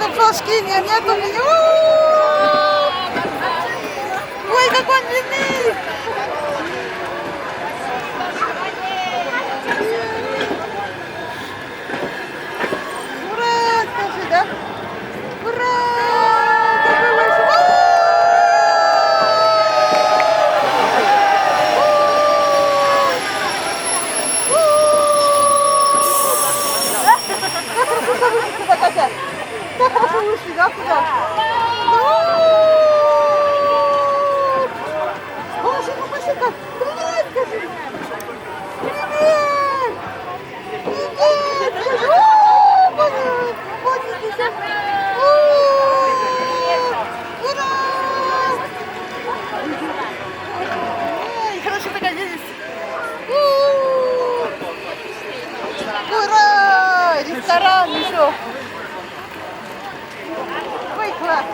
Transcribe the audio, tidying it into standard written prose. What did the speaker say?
нету флажки, нету меня. Ой, как он длинный. Ура, скажи, да? Ура! Какой большой. Куда, Катя? Как хорошо вышли, да, куда? Машина, машина, привет, скажи. Привет! Привет! О, поднятися. Ура! Ой, хорошо такая здесь. Ура! Ресторан еще. Ой, класс.